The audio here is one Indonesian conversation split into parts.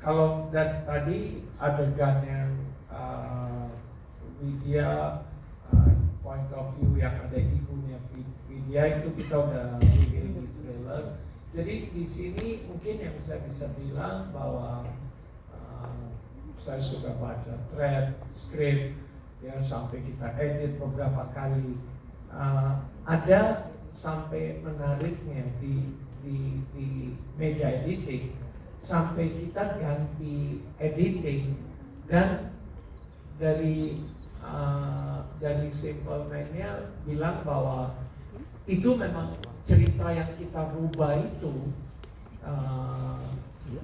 kalau dan tadi adegan yang Widya point of view yang ada ibunya Widya itu kita udah bikin di trailer. Jadi di sini mungkin yang saya bisa bilang bahwa saya sudah baca thread, script, ya sampai kita edit beberapa kali. Ada sampai menariknya di meja editing, sampai kita ganti editing dan dari Simple Man-nya bilang bahwa itu memang cerita yang kita rubah itu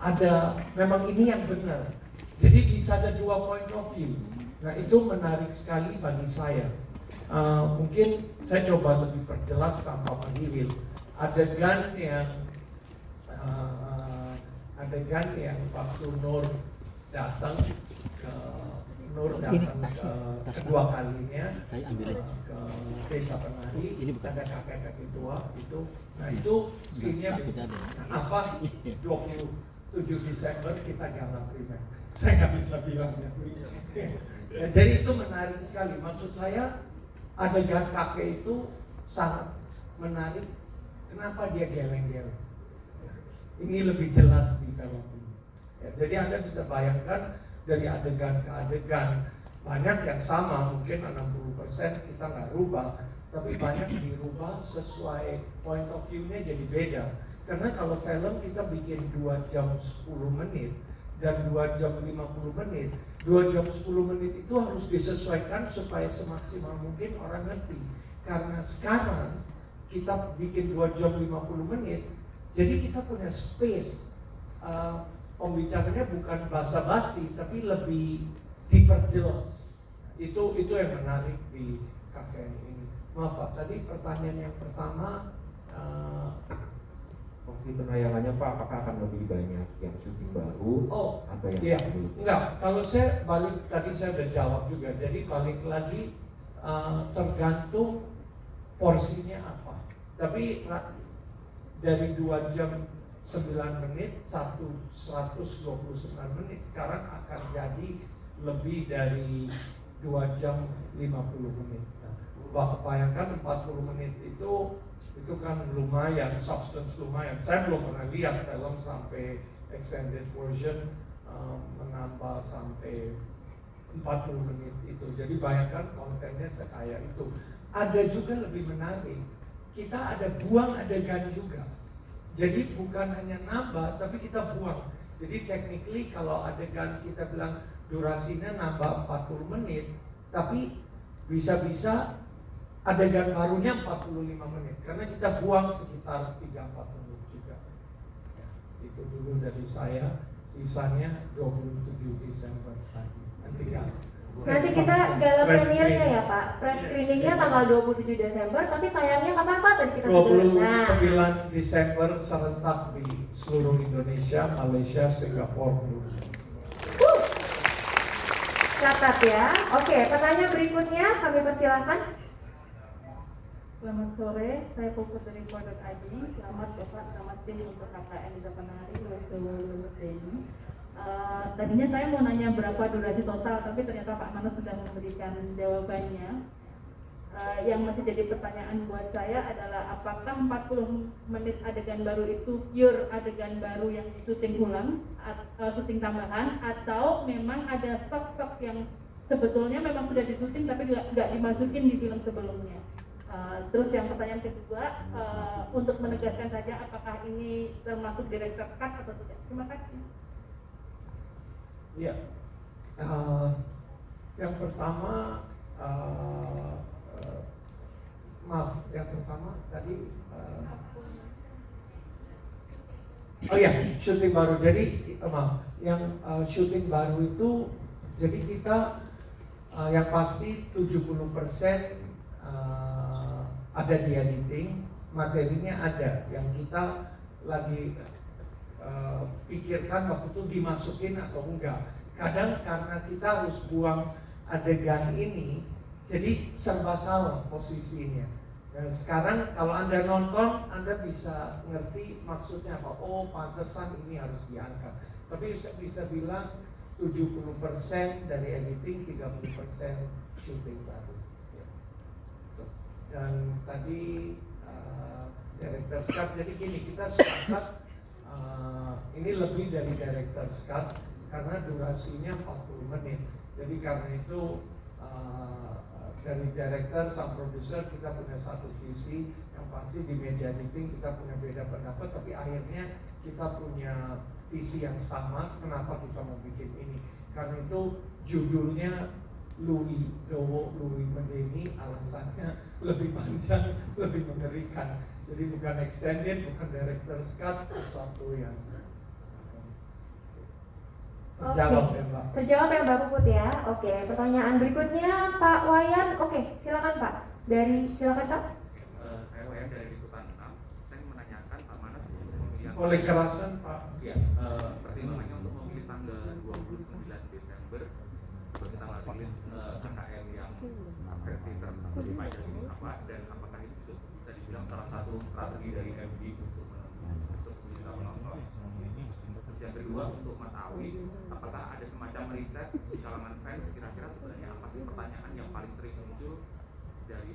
ada memang ini yang benar. Jadi bisa ada dua point of view. Nah itu menarik sekali bagi saya. Mungkin saya coba lebih perjelas tanpa menghiril. Adegan yang waktu Nur datang ke kedua kalinya ke desa penari, ada kakek-kakek tua itu. Nah itu scene-nya apa 27 Desember kita galang primer. Saya nggak bisa bilangnya. Ya, jadi itu menarik sekali. Maksud saya adegan kakek itu sangat menarik. Kenapa dia geleng-geleng? Ini lebih jelas di film ini. Ya, jadi Anda bisa bayangkan dari adegan ke adegan banyak yang sama, mungkin 60% kita nggak rubah, tapi banyak dirubah sesuai point of view-nya jadi beda. Karena kalau film kita bikin 2 jam 10 menit dan 2 jam 50 menit, 2 jam 10 menit itu harus disesuaikan supaya semaksimal mungkin orang ngerti. Karena sekarang kita bikin 2 jam 50 menit, jadi kita punya space. Pembicaranya bukan basa-basi, tapi lebih diperjelas. Itu yang menarik di KKN ini. Maaf Pak, tadi pertanyaan yang pertama Fungsi penayangannya Pak, apakah akan lebih banyak yang syuting baru atau yang iya. Enggak, kalau saya balik tadi saya udah jawab juga. Jadi balik lagi tergantung porsinya apa. Tapi dari 2 jam 9 menit, 129 menit sekarang akan jadi lebih dari 2 jam 50 menit. Nah, bayangkan 40 menit itu kan lumayan, substance lumayan. Saya belum pernah lihat film sampai extended version menambah sampai 40 menit itu. Jadi bayangkan kontennya sekaya itu. Ada juga lebih menarik, kita ada buang adegan juga. Jadi bukan hanya nambah, tapi kita buang. Jadi technically kalau adegan kita bilang durasinya nambah 40 menit, tapi bisa-bisa adegan barunya 45 menit. Karena kita buang sekitar 3-4 menit juga. Ya, itu dulu dari saya, sisanya 27 Desember tadi. Nanti kita gala premiernya ya Pak, press screeningnya tanggal 27 Desember, tapi tayangnya kapan Pak? Tadi kita 29 Desember serentak di seluruh Indonesia, Malaysia, Singapura. Catat ya. Oke, pertanyaan berikutnya kami persilahkan. Selamat sore, saya Puput dari Produk.id. Selamat Bapak, selamat tim untuk KKN Desa Penari Lulus ini. Tadinya saya mau nanya berapa durasi total, tapi ternyata Pak Manos sudah memberikan jawabannya. Yang masih jadi pertanyaan buat saya adalah apakah 40 menit adegan baru itu pure adegan baru yang syuting ulang, syuting tambahan, atau memang ada stok-stok yang sebetulnya memang sudah disuting tapi nggak dimasukin di film sebelumnya. Terus yang pertanyaan kedua, untuk menegaskan saja apakah ini termasuk director cut atau tidak. Terima kasih. Ya, yang pertama, maaf, yang pertama tadi, oh ya, syuting baru. Jadi, maaf, yang syuting baru itu, jadi kita yang pasti 70% ada di editing, materinya ada, yang kita lagi pikirkan waktu itu dimasukin atau enggak. Kadang karena kita harus buang adegan ini, jadi serba salah posisinya. Nah, sekarang kalau Anda nonton, Anda bisa ngerti maksudnya apa. Oh, pantesan ini harus diangkat. Tapi bisa bilang 70% dari editing, 30% syuting baru. Dan tadi director's cut, jadi gini, kita sepakat ini lebih dari director's cut karena durasinya 40 menit. Jadi karena itu dari director sama produser kita punya satu visi, yang pasti di meja editing kita punya beda pendapat, tapi akhirnya kita punya visi yang sama. Kenapa kita mau bikin ini? Karena itu judulnya Louis Dowo, Louis Medeni, alasannya lebih panjang, lebih mengerikan. Jadi bukan extended, bukan director's cut, sesuatu yang terjawab ya Mbak. Terjawab ya Mbak Puput ya. Oke, pertanyaan berikutnya Pak Wayan. Oke, silakan Pak. Silakan Pak. Saya Wayan dari Liputan 6. Saya menanyakan Pak Manas untuk pemilihan. Oleh kerasan Pak. Ya, pertimbangannya untuk memilih tanggal 29 Desember sebagai tanggal rilis KKN yang versi terbaik ini apa, dan apakah itu bisa dibilang salah satu strategi dari MD untuk menjuta penonton. Terus yang kedua untuk Mas Awi, apakah ada semacam riset di kalangan fans kira-kira sebenarnya apa sih pertanyaan yang paling sering muncul dari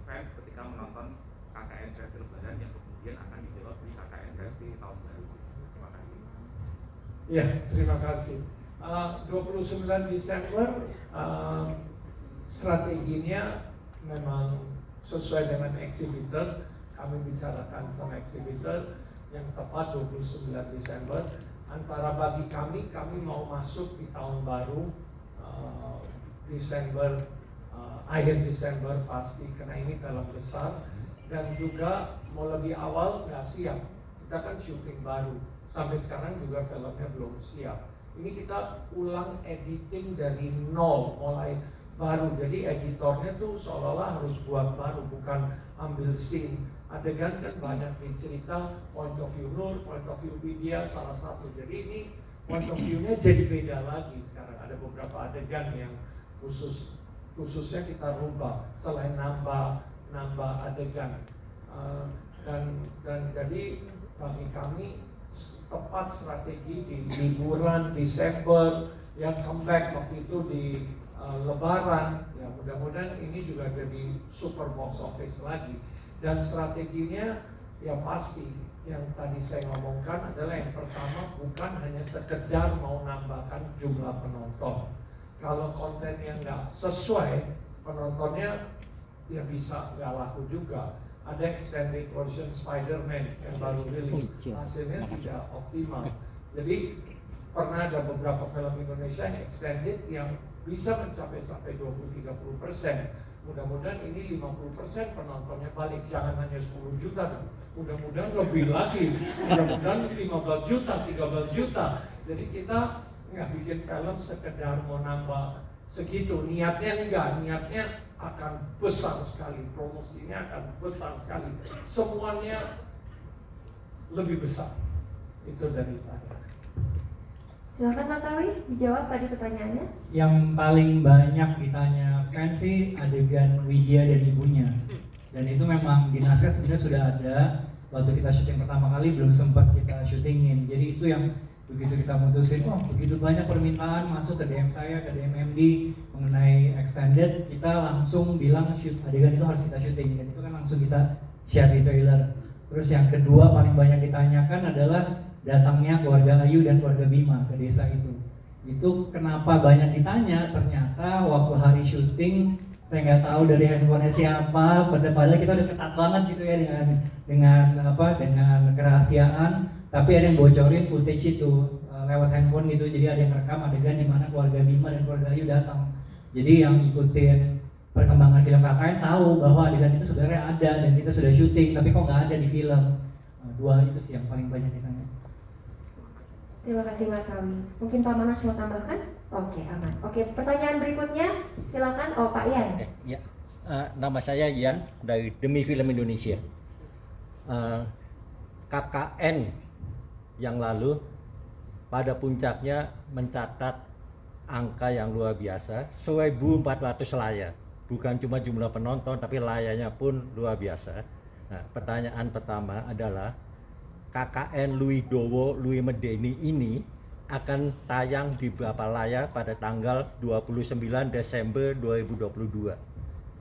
fans ketika menonton KKN versi Lebaran yang kemudian akan dijawab di KKN versi tahun baru. Terima kasih. Ya, terima kasih. 29 Desember strateginya memang sesuai dengan exhibitor. Kami bicarakan sama exhibitor yang tepat 29 Desember. Antara bagi kami mau masuk di tahun baru Desember, akhir Desember pasti, karena ini film besar, dan juga mau lebih awal nggak siap. Kita kan syuting baru, sampai sekarang juga filmnya belum siap. Ini kita ulang editing dari nol, mulai baru. Jadi editornya tuh seolah-olah harus buat baru, bukan ambil scene. Adegan kan banyak di cerita, point of view Nur, point of view Widya salah satu. Jadi ini point of view-nya jadi beda lagi sekarang. Ada beberapa adegan yang khususnya kita rubah selain nambah adegan. Dan jadi bagi kami tepat strategi di liburan Desember yang comeback waktu itu di Lebaran, ya mudah-mudahan ini juga jadi super box office lagi. Dan strateginya ya pasti yang tadi saya ngomongkan adalah yang pertama bukan hanya sekedar mau nambahkan jumlah penonton. Kalau kontennya nggak sesuai, penontonnya ya bisa nggak laku juga. Ada extended version Spider-Man yang baru rilis, hasilnya tidak optimal. Jadi pernah ada beberapa film Indonesia yang extended yang bisa mencapai sampai 20-30%. Mudah-mudahan ini 50% penontonnya balik, jangan hanya 10 juta dong. Mudah-mudahan lebih lagi, mudah-mudahan 15 juta, 13 juta. Jadi kita nggak bikin film sekedar mau nambah segitu, niatnya enggak, niatnya akan besar sekali, promosinya akan besar sekali, semuanya lebih besar. Itu dari saya. Silakan Mas Awi, dijawab tadi pertanyaannya. Yang paling banyak ditanya fans sih adegan Widya dan ibunya. Dan itu memang di naskah sebenarnya sudah ada. Waktu kita syuting pertama kali belum sempat kita syutingin. Jadi itu yang begitu kita mutusin, oh begitu banyak permintaan masuk ke DM saya, ke DM MD mengenai extended, kita langsung bilang adegan itu harus kita syuting. Dan itu kan langsung kita share di trailer. Terus yang kedua paling banyak ditanyakan adalah datangnya keluarga Ayu dan keluarga Bima ke desa itu. Itu kenapa banyak ditanya? Ternyata waktu hari syuting saya nggak tahu dari handphonenya siapa. Padahal kita udah ketat banget gitu ya dengan kerahasiaan. Tapi ada yang bocorin footage itu lewat handphone gitu. Jadi ada yang rekam adegan di mana keluarga Bima dan keluarga Ayu datang. Jadi yang ikutin perkembangan film KKN tahu bahwa adegan itu sebenarnya ada dan kita sudah syuting, tapi kok nggak ada di film. Dua itu sih yang paling banyak ditanya. Terima kasih Mas Awi. Mungkin Pak Manas mau tambahkan? Oke, aman. Oke, pertanyaan berikutnya silakan. Oh, Pak Ian. Ya, nama saya Ian dari Demi Film Indonesia. KKN yang lalu pada puncaknya mencatat angka yang luar biasa, 1.400 layar. bukan cuma jumlah penonton tapi layarnya pun luar biasa. Nah, pertanyaan pertama adalah KKN Louis Dowo Louis Medeni ini akan tayang di berapa layar pada tanggal 29 Desember 2022.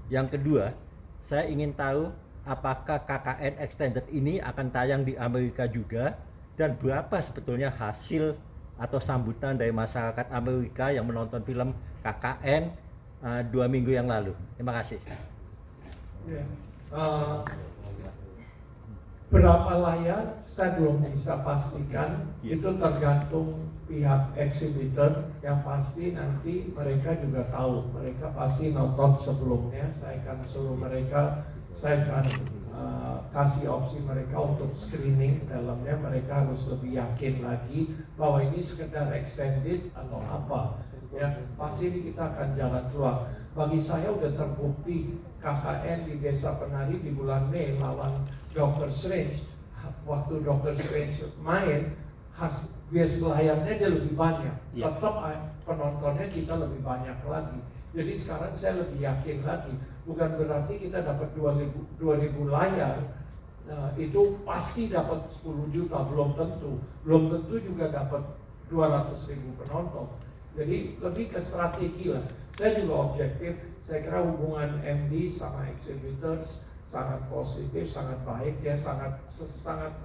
Yang kedua, saya ingin tahu apakah KKN Extended ini akan tayang di Amerika juga dan berapa sebetulnya hasil atau sambutan dari masyarakat Amerika yang menonton film KKN 2 minggu yang lalu. Terima kasih. Berapa layar saya belum bisa pastikan, itu tergantung pihak exhibitor. Yang pasti nanti mereka juga tahu, mereka pasti nonton sebelumnya. Saya akan suruh mereka, saya akan kasih opsi mereka untuk screening dalamnya. Mereka harus lebih yakin lagi bahwa ini sekedar extended atau apa. Ya, pasti ini kita akan jalan keluar. Bagi saya udah terbukti KKN di Desa Penari di bulan Mei lawan Dr. Strange. Waktu Dr. Strange main, bias layarnya dia lebih banyak. Tetap penontonnya kita lebih banyak lagi. Jadi sekarang saya lebih yakin lagi. Bukan berarti kita dapat 2000 layar, itu pasti dapat 10 juta, belum tentu. Belum tentu juga dapat 200.000 penonton. Jadi lebih ke strategi lah. Saya juga objektif. Saya kira hubungan MD sama exhibitors sangat positif, sangat baik. Ya sangat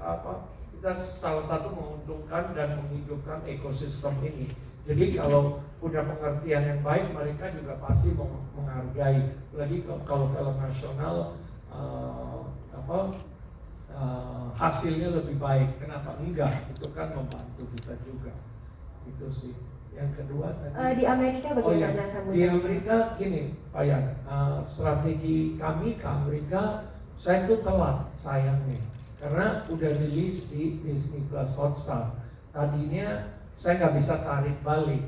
apa? Kita salah satu menguntungkan dan menghidupkan ekosistem ini. Jadi kalau punya pengertian yang baik, mereka juga pasti menghargai. Lagi kalau film nasional hasilnya lebih baik, kenapa enggak? Itu kan membantu kita juga. Itu sih. Yang kedua di Amerika bagaimana sambutan? Di Amerika gini, Pak Yan, strategi kami ke Amerika, saya itu telat sayangnya, karena udah rilis di Disney Plus Hotstar. Tadinya saya nggak bisa tarik balik.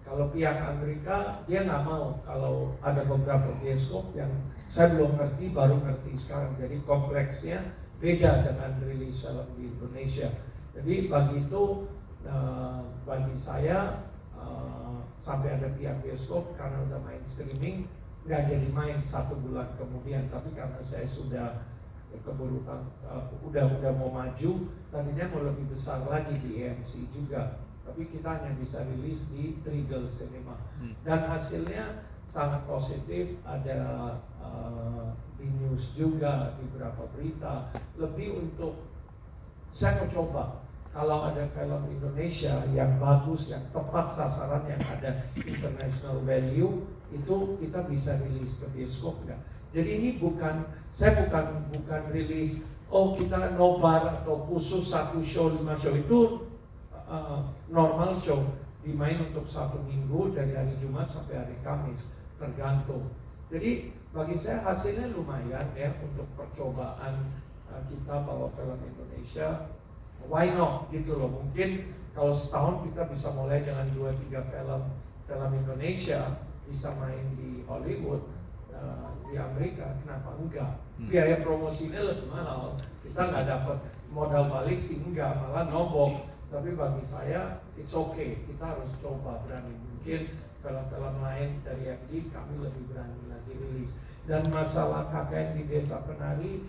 Kalau pihak Amerika dia nggak mau, kalau ada beberapa bioskop yang saya belum ngerti, baru ngerti sekarang. Jadi kompleksnya beda dengan rilis film di Indonesia. Jadi bagi saya sampai ada pihak bioskop karena udah main streaming nggak jadi main 1 bulan kemudian, tapi karena saya sudah keburu udah mau maju, tadinya mau lebih besar lagi di AMC juga, tapi kita hanya bisa rilis di Regal Cinema dan hasilnya sangat positif. Ada di news juga, di beberapa berita. Lebih untuk saya mau coba kalau ada film Indonesia yang bagus, yang tepat sasaran, yang ada international value, itu kita bisa rilis ke bioskop nggak? Jadi ini saya bukan rilis, kita nobar atau khusus 1 show, 5 show. Itu normal show, dimain untuk 1 minggu dari hari Jumat sampai hari Kamis, tergantung. Jadi bagi saya hasilnya lumayan ya untuk percobaan kita bawa film Indonesia. Why not gitu loh. Mungkin kalau setahun kita bisa mulai dengan 2-3 film Indonesia, bisa main di Hollywood, di Amerika, kenapa enggak? Biaya promosinya lebih mahal, kita nggak dapat modal balik sih, enggak, malah nombok. Tapi bagi saya it's okay, kita harus coba berani. Mungkin film-film lain dari MD kami lebih berani lagi rilis. Dan masalah KKN di Desa Penari,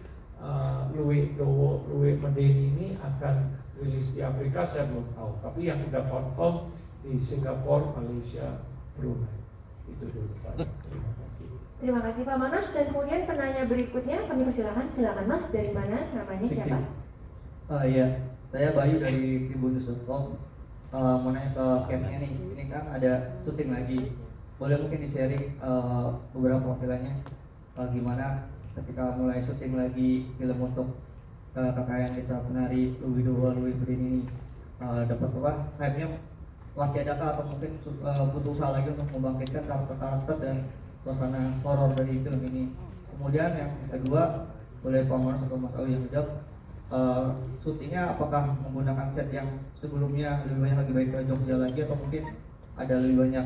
Louis Dowo Louis Medeni ini akan rilis di Amerika, saya belum tahu. Tapi yang udah confirm di Singapura, Malaysia, Brunei. Itu dulu Pak. Terima kasih. Terima kasih Pak Manos. Dan kemudian penanya berikutnya kami persilakan. Silakan Mas, dari mana, namanya siapa? Iya, saya Bayu dari Tribunnews.com. Mau nanya ke case-nya nih. Ini kan ada syuting lagi. Boleh mungkin di-sharing beberapa wakilannya gimana ketika mulai syuting lagi film untuk KKN Desa Penari Louis Dowo Louis Medeni ini, dapat apa? Hype-nya masih adakah atau mungkin butuh usaha lagi untuk membangkitkan karakter-karakter dan suasana horor dari film ini? Kemudian yang kedua, boleh Pak Manos atau Mas Awi yang menjawab, syutingnya apakah menggunakan set yang sebelumnya lebih banyak lagi baik ke Jogja lagi, atau mungkin ada lebih banyak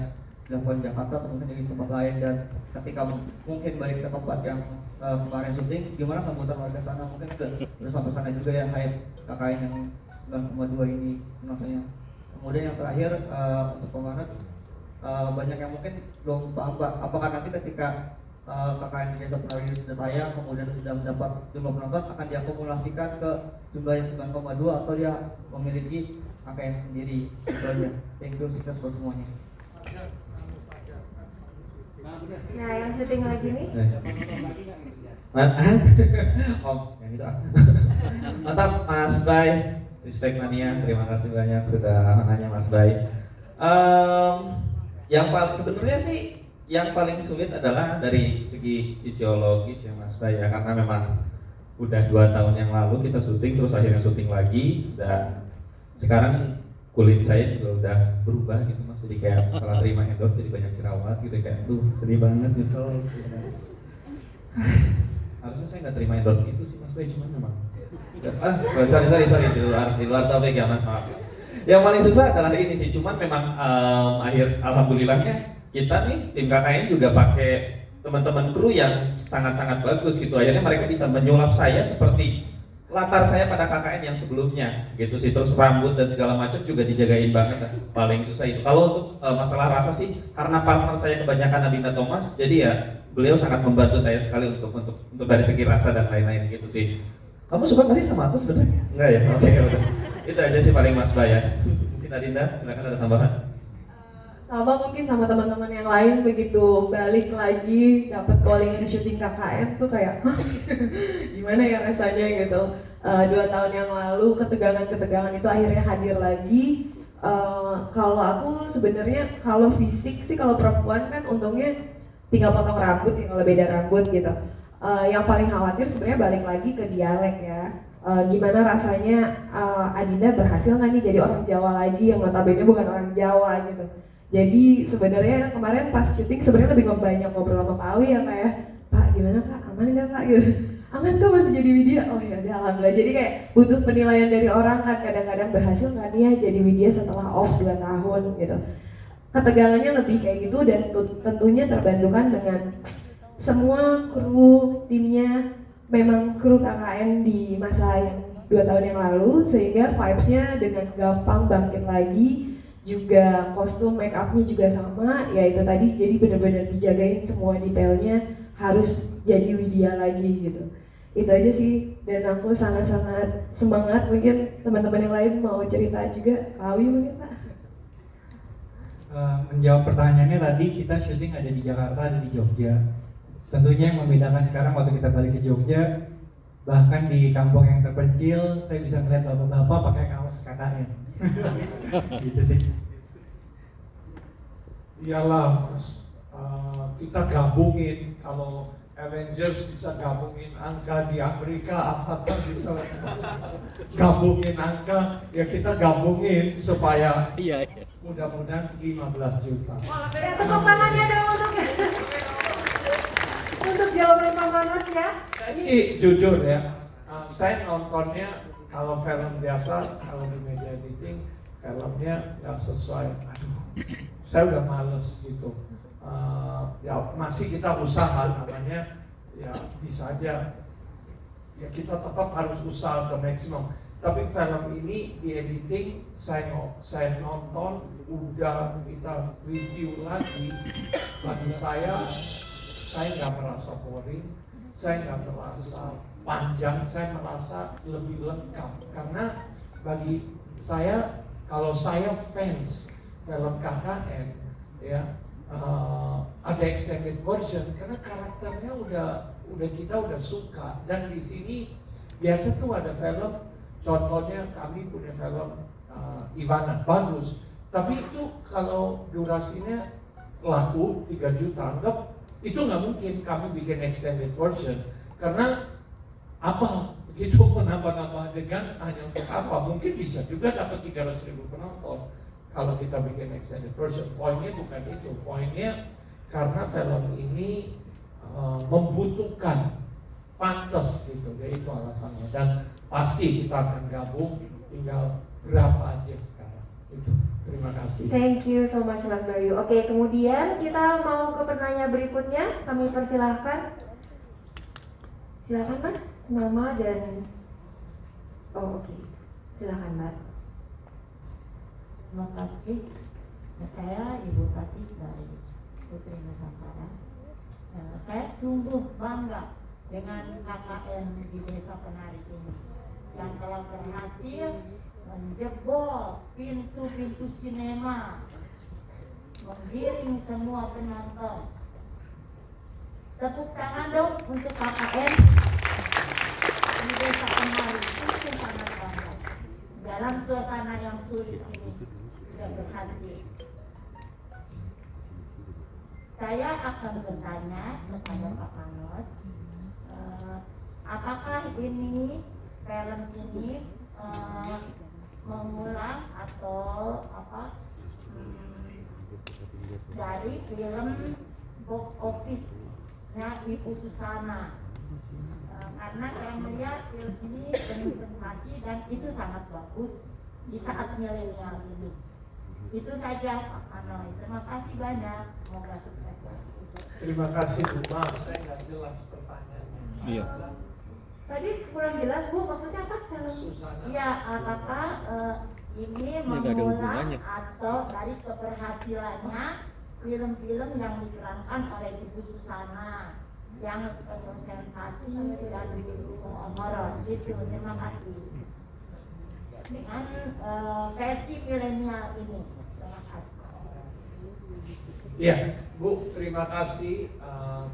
dilakukan Jakarta atau mungkin di tempat lain, dan ketika mungkin balik ke tempat yang kemarin syuting, gimana sambutan warga sana? Mungkin udah sampai sana juga ya hype KKN yang 9,2 ini penontonnya. Kemudian yang terakhir untuk Pak Manos, banyak yang mungkin belum paham Pak, apakah nanti ketika KKN Desa Penari ini sudah tayang, kemudian sudah mendapat jumlah penonton, akan diakumulasikan ke jumlah yang 9,2 atau dia memiliki KKN sendiri? Itu aja. Thank you, sukses buat semuanya. Nah, yang syuting lagi nih. Om, yang itu. Mantap Mas Bay, Respect Mania, terima kasih banyak sudah nanya Mas Bay. Yang paling sebenarnya sih yang paling sulit adalah dari segi fisiologis ya Mas Bay ya, karena memang udah 2 tahun yang lalu kita syuting, terus akhirnya syuting lagi, dan sekarang kulit saya juga udah berubah gitu Mas, jadi kayak salah terima endorse jadi banyak jerawat gitu, kayak tuh sedih banget nyesel. Harusnya saya nggak terima endorse itu sih Mas Bay, cuman memang sorry di luar topik ya Mas, maaf. Yang paling susah adalah ini sih, cuman memang alhamdulillahnya kita nih tim KKN juga pakai teman-teman kru yang sangat-sangat bagus gitu. Akhirnya mereka bisa menyulap saya seperti latar saya pada KKN yang sebelumnya gitu sih. Terus rambut dan segala macam juga dijagain banget. Paling susah itu. Kalau untuk masalah rasa sih, karena partner saya kebanyakan Adinda Thomas, jadi ya beliau sangat membantu saya sekali untuk dari segi rasa dan lain-lain gitu sih. Kamu suka nggak sih sama aku sebenarnya? Enggak ya? Oke, udah. Itu aja sih paling Mas Bay ya. Mungkin Adinda, silakan ada tambahan. Sama mungkin sama teman-teman yang lain, begitu balik lagi dapat calling syuting KKN tuh kayak gimana ya rasanya gitu. 2 tahun yang lalu ketegangan itu akhirnya hadir lagi. Kalau aku sebenarnya kalau fisik sih, kalau perempuan kan untungnya tinggal potong rambut, tinggal beda rambut gitu. Yang paling khawatir sebenarnya balik lagi ke dialek ya. Gimana rasanya Adinda berhasil nggak nih jadi orang Jawa lagi yang notabene bukan orang Jawa gitu. Jadi sebenarnya kemarin pas syuting sebenarnya lebih banyak ngobrol sama Pak Awi ya kayak, Pak gimana Pak, aman nggak Pak gitu. Aman kok, masih jadi Widya. Oh ya udah alhamdulillah. Jadi kayak butuh penilaian dari orang kan, kadang-kadang berhasil nggak nih ya jadi Widya setelah off 2 tahun gitu. Ketegangannya lebih kayak gitu, dan tentunya terbantukan dengan semua kru timnya memang kru KKN di masa yang 2 tahun yang lalu, sehingga vibes-nya dengan gampang bangkit lagi. Juga kostum make up-nya juga sama, ya itu tadi, jadi benar-benar dijagain semua detailnya harus jadi Widya lagi gitu. Itu aja sih, dan aku sangat-sangat semangat. Mungkin teman-teman yang lain mau cerita juga, Awi mungkin Pak. Menjawab pertanyaannya tadi, kita syuting ada di Jakarta, ada di Jogja. Tentunya yang membedakan sekarang waktu kita balik ke Jogja, bahkan di kampung yang terpencil, saya bisa ngeliat bapak-bapak pakai kaos KKN. Gitu sih. Iyalah Mas, kita gabungin, kalau Avengers bisa gabungin angka di Amerika, Avatar bisa gabungin angka, ya kita gabungin supaya mudah-mudahan 15 juta. Tepuk tangannya dong untuk jawaban Pak Manas ya. Saya sih jujur ya, saya nontonnya kalau film biasa, kalau di media editing filmnya nggak sesuai, aduh, saya udah males gitu. Ya masih kita usaha, namanya ya bisa aja, ya kita tetap harus usaha ke maksimum. Tapi film ini di editing saya nonton, udah kita review lagi. Bagi saya nggak merasa boring, saya nggak merasa panjang, saya merasa lebih lengkap. Karena bagi saya, kalau saya fans film KKN ya, ada extended version karena karakternya kita udah suka. Dan di sini biasa tuh ada film, contohnya kami punya film Ivana, bagus, tapi itu kalau durasinya laku 3 juta, anggap itu nggak mungkin kami bikin extended version. Karena apa, begitu menambah-nambah adegan hanya untuk apa? Mungkin bisa juga dapat 300.000 penonton kalau kita bikin extended version. Poinnya bukan itu, poinnya karena film ini membutuhkan, pantas gitu, ya itu alasannya. Dan pasti kita akan gabung, tinggal berapa aja sekarang. Itu. Terima kasih. Thank you so much Mas Bayu. Oke, kemudian kita mau ke penanya berikutnya. Kami persilahkan. Silakan Mas, nama dan oke. Silakan Mbak. Terima kasih. Saya Ibu Tati dari Putri Nusantara. Saya sungguh bangga dengan KKN di Desa Penari ini yang telah berhasil menjebol pintu-pintu sinema, menggiring semua penonton. Tepuk tangan dong untuk KKN di Desa Penari. Itu sangat bangga. Dalam suasana yang sulit ini sudah berhasil. Saya akan bertanya kepada Pak Manos, apakah ini film ini mengulang atau apa dari film box office-nya Ibu Susana? Karena saya melihat film ini penuh sensasi dan itu sangat bagus di saat milenial ini. Itu saja Pak Manoy. Terima kasih banyak. Semoga sukses. Terima kasih Bu. Maaf saya nggak jelas pertanyaannya. Iya. Tadi kurang jelas Bu, maksudnya apa? Susana. Ya, apakah ini nggak ada mengulang hubungannya. atau dari keberhasilannya film-film yang diperankan oleh Ibu Susana yang penuh sensasi dan horor gitu. Terima kasih. Dengan versi milenial ini. Terima kasih. Ya, Bu, terima kasih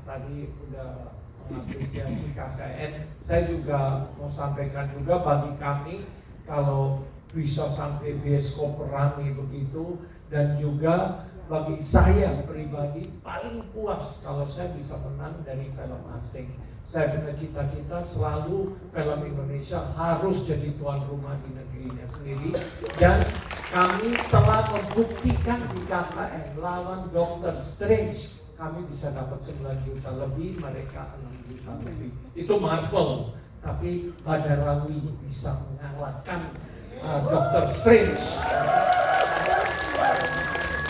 tadi udah mengapresiasi KKN. Saya juga mau sampaikan juga bagi kami kalau bisa sampai bioskop ramai begitu, dan juga bagi saya pribadi paling puas kalau saya bisa menang dari film asing. Saya punya cita-cita selalu film Indonesia harus jadi tuan rumah di negerinya sendiri, dan kami telah membuktikan di KKN lawan Dr. Strange kami bisa dapat 9 juta lebih, mereka 6 juta lebih. Itu Marvel, tapi Badarawi bisa mengalahkan Dr. Strange.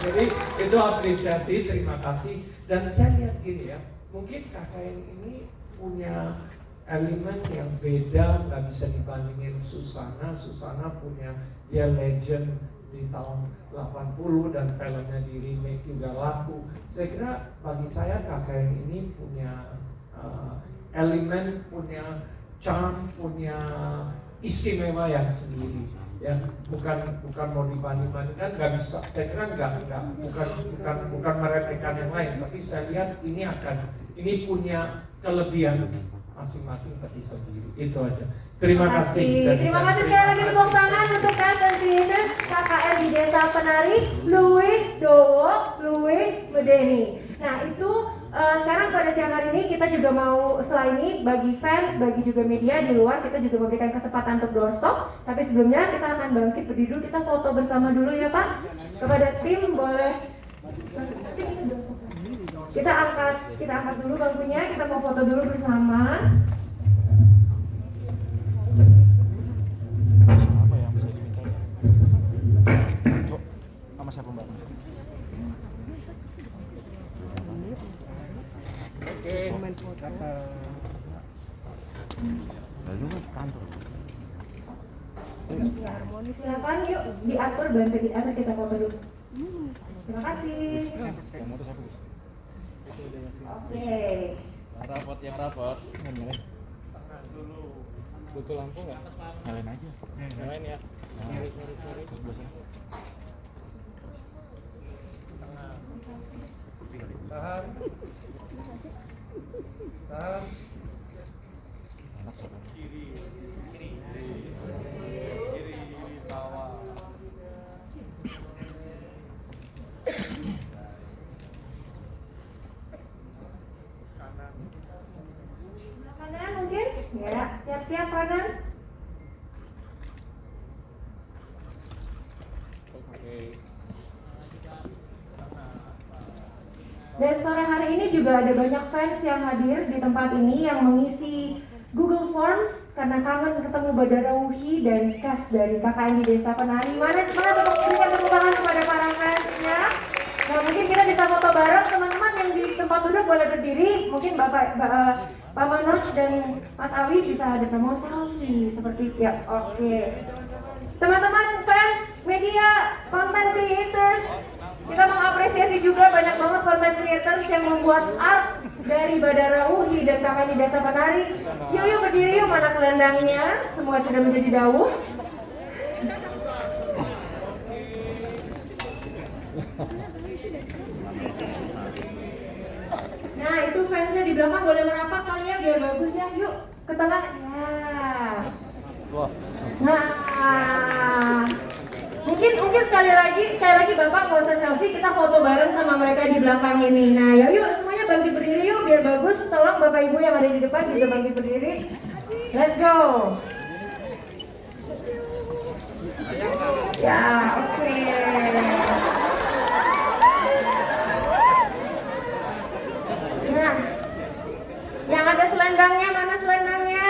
Jadi itu apresiasi, terima kasih. Dan saya lihat gini ya, mungkin KKN ini punya elemen yang beda, nggak bisa dibandingin Susana. Susana punya dia legend di tahun 80 dan filmnya di remake juga laku. Saya kira bagi saya KKN ini punya elemen, punya charm, punya istimewa yang sendiri. Ya, bukan mau dibanding-bandingkan, nggak bisa. Saya kira bukan meremehkan yang lain, tapi saya lihat ini punya kelebihan masing-masing tapi sendiri. Itu aja. Terima kasih. Terima kasih sekali lagi, tepuk tangan untuk cast and creators KKN di Desa Penari, Louis Dowo, Louis Medeni. Nah itu sekarang pada siang hari ini kita juga mau, selain ini bagi fans, bagi juga media di luar, kita juga memberikan kesempatan untuk doorstop. Tapi sebelumnya kita akan bangkit berdiri dulu, kita foto bersama dulu ya Pak. Kepada tim boleh kita angkat dulu bangkunya, kita mau foto dulu bersama. Apa yang bisa diminta? Sama siapa Mbak? Oke. Lalu ke kantor. Silakan yuk diatur, bantu diatur, kita foto dulu. Terima kasih. Yang motor siapa, Gus? Oke. Yang rapot. Butuh lampu nggak? Nyalain aja. Nyalain ya. Sorry. Tahan. Kiri bawah. Kanan mungkin? Ya, siap-siap kanan. Dan sore hari ini juga ada banyak fans yang hadir di tempat ini yang mengisi Google Forms karena kangen ketemu Badarawi dan cast dari KKN di Desa Penari. Mana berikan tepuk tangan kepada para fansnya. Nah mungkin kita bisa foto bareng, teman-teman yang di tempat duduk boleh berdiri. Mungkin Pak Manoj dan Mas Awi bisa ada mau selfie seperti itu ya. Oke. Teman-teman fans, media, content creators, kita kasih juga banyak banget content creators yang membuat art dari Badara Uhi dan kakak di Desa Penari. Yuk berdiri yuk, mana selendangnya? Semua sudah menjadi dawuh. Nah itu fansnya di belakang boleh merapat kali ya biar bagus ya. Yuk ke tengah. Ya. Nah. Mungkin sekali lagi Bapak nggak usah selfie, kita foto bareng sama mereka di belakang ini. Nah, yuk semuanya bangkit berdiri yuk biar bagus. Tolong Bapak Ibu yang ada di depan juga bangkit berdiri. Let's go. Ya, oke. Nah, yang ada selendangnya mana selendangnya?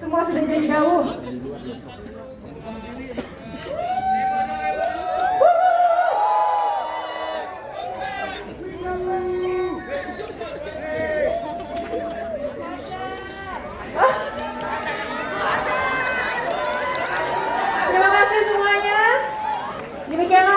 Semua sudah jadi jauh. Terima kasih semuanya. Demikianlah